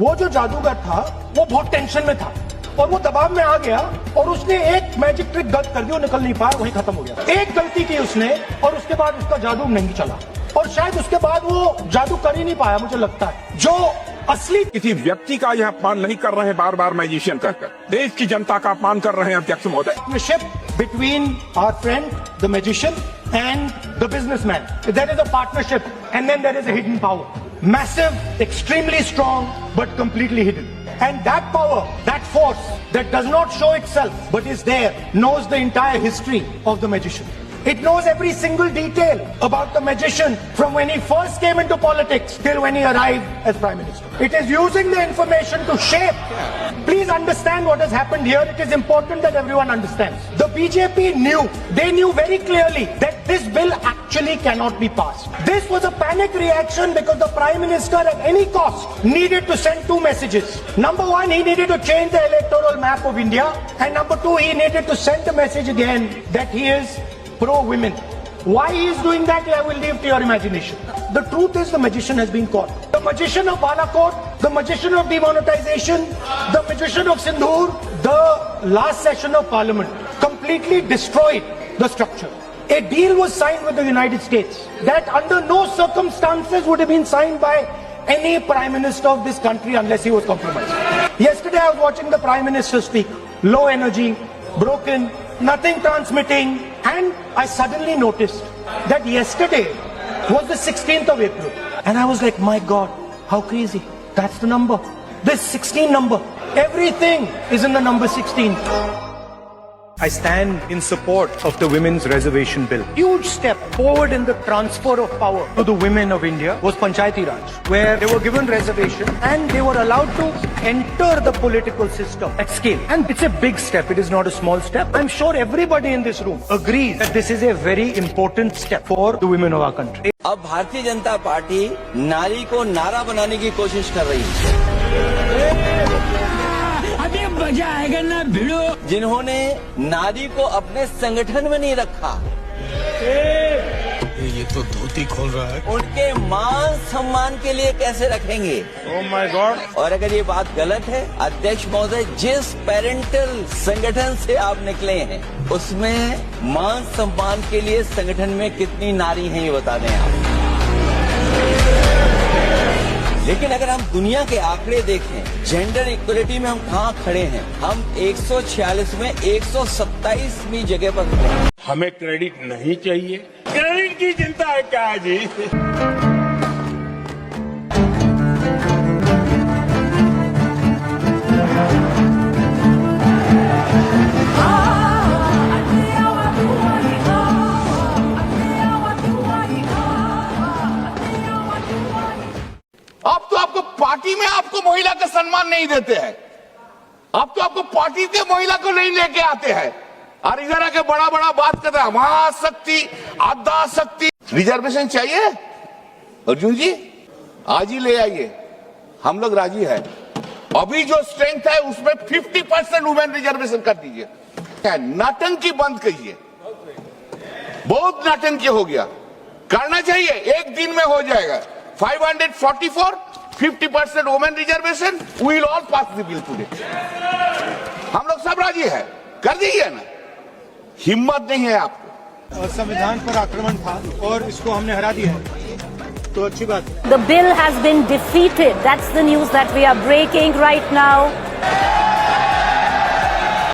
वो जो जादूगर था वो बहुत टेंशन में था और वो दबाव में आ गया और उसने एक मैजिक ट्रिक गलत कर दी, वो निकल नहीं पाया, वहीं खत्म हो गया। एक गलती की उसने और उसके बाद उसका जादू नहीं चला और शायद उसके बाद वो जादू कर ही नहीं पाया। मुझे लगता है जो असली किसी व्यक्ति का यह अपमान नहीं कर रहे हैं, बार बार मैजिशियन कहकर देश की जनता का अपमान कर रहे हैं अध्यक्ष महोदय। Partnership between our friend the magician and the businessman, there is a partnership and then there is a hidden power, massive, extremely strong, but completely hidden. And that power, that force that does not show itself but is there, knows the entire history of the magician. It knows every single detail about the magician from when he first came into politics till when he arrived as Prime Minister. It is using the information to shape. Please understand what has happened here. It is important that everyone understands. The BJP knew, they knew very clearly that this bill actually cannot be passed. This was a panic reaction because the Prime Minister at any cost needed to send two messages. Number one, he needed to change the electoral map of India, and number two, he needed to send a message again that he is pro-women. Why he is doing that, I will leave to your imagination. The truth is the magician has been caught. The magician of Balakot, the magician of demonetization, the magician of Sindhur, the last session of Parliament completely destroyed the structure. A deal was signed with the United States that under no circumstances would have been signed by any Prime Minister of this country unless he was compromised. Yesterday I was watching the Prime Minister speak. Low energy, broken, nothing transmitting, and I suddenly noticed that yesterday was the 16th of April. And I was like, my God, how crazy. That's the number. This 16 number. Everything is in the number 16. I stand in support of the Women's Reservation Bill. Huge step forward in the transfer of power to the women of India was Panchayati Raj, where they were given reservation and they were allowed to enter the political system at scale. And it's a big step. It is not a small step. I'm sure everybody in this room agrees that this is a very important step for the women of our country. अब Bharatiya Janata party नारी को नारा बनाने की कोशिश कर रही है। मजा आएगा ना भिड़ो। जिन्होंने नारी को अपने संगठन में नहीं रखा, ये तो धोती खोल रहा है, उनके मान सम्मान के लिए कैसे रखेंगे? Oh my God. और अगर ये बात गलत है, अध्यक्ष महोदय, जिस पेरेंटल संगठन से आप निकले हैं उसमें मान सम्मान के लिए संगठन में कितनी नारी हैं ये बता दें आप। लेकिन अगर हम दुनिया के आंकड़े देखें, जेंडर इक्वलिटी में हम कहाँ खड़े हैं? हम 146 में 127वीं जगह पर खड़े हैं। हमें क्रेडिट नहीं चाहिए, क्रेडिट की चिंता है क्या जी? अब तो आपको पार्टी में आपको महिला का सम्मान नहीं देते हैं। अब तो आपको पार्टी के महिला को नहीं लेके आते हैं और इधर आके बड़ा बड़ा बात करते हैं, महाशक्ति, आधा शक्ति। रिजर्वेशन चाहिए अर्जुन जी, आज ही ले आइए, हम लोग राजी है। अभी जो स्ट्रेंथ है उसमें 50% वुमेन रिजर्वेशन कर दीजिए। नाटंकी बंद कीजिए, बहुत नाटंकी हो गया, करना चाहिए, एक दिन में हो जाएगा। 544, 50% women reservation, we will all pass the bill today. हम लोग सब राजी है, कर दीजिए ना, हिम्मत नहीं है आपको। संविधान पर आक्रमण था और इसको हमने हरा दिया है, तो अच्छी बात है। The bill has been defeated. That's the news that we are breaking right now.